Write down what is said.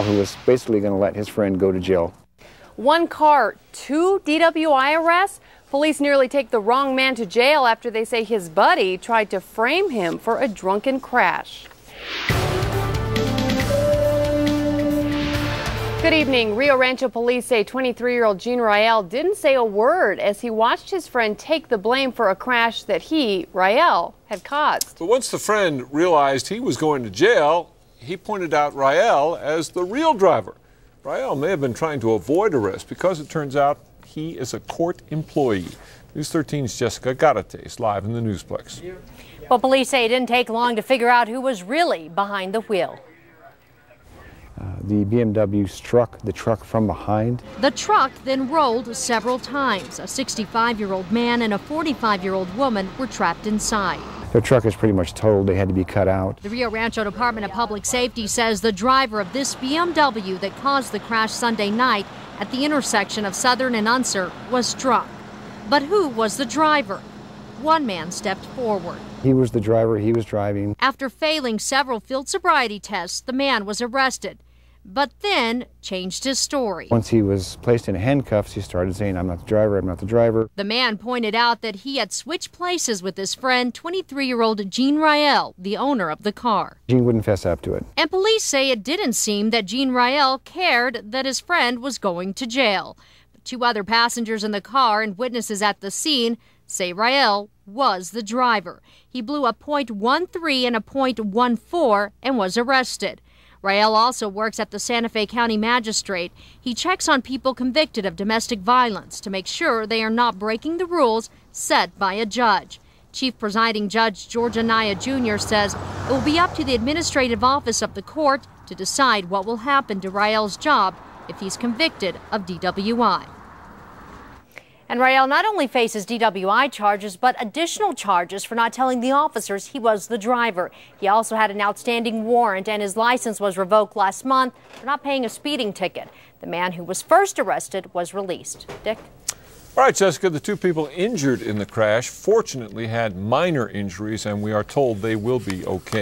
who was basically going to let his friend go to jail. One car, 2 DWI arrests. Police nearly take the wrong man to jail after they say his buddy tried to frame him for a drunken crash. Good evening. Rio Rancho police say 23-year-old Gene Rael didn't say a word as he watched his friend take the blame for a crash that he, Rael, had caused. But once the friend realized he was going to jail, he pointed out Rael as the real driver. Rael may have been trying to avoid arrest because it turns out he is a court employee. News 13's Jessica Garates live in the Newsplex. Well, police say it didn't take long to figure out who was really behind the wheel. The BMW struck the truck from behind. The truck then rolled several times. A 65-year-old man and a 45-year-old woman were trapped inside. Their truck is pretty much totaled. They had to be cut out. The Rio Rancho Department of Public Safety says the driver of this BMW that caused the crash Sunday night at the intersection of Southern and Unser was drunk. But who was the driver? One man stepped forward. He was the driver. He was driving. After failing several field sobriety tests, the man was arrested, but then changed his story. Once he was placed in handcuffs, he started saying, "I'm not the driver, I'm not the driver." The man pointed out that he had switched places with his friend, 23-year-old Gene Rael, the owner of the car. Gene wouldn't fess up to it. And police say it didn't seem that Gene Rael cared that his friend was going to jail. But 2 other passengers in the car and witnesses at the scene say Rael was the driver. He blew a .13 and a .14 and was arrested. Rael also works at the Santa Fe County Magistrate. He checks on people convicted of domestic violence to make sure they are not breaking the rules set by a judge. Chief Presiding Judge George Anaya Jr. says it will be up to the administrative office of the court to decide what will happen to Rael's job if he's convicted of DWI. And Rael not only faces DWI charges, but additional charges for not telling the officers he was the driver. He also had an outstanding warrant, and his license was revoked last month for not paying a speeding ticket. The man who was first arrested was released. Dick? All right, Jessica, the 2 people injured in the crash fortunately had minor injuries, and we are told they will be okay.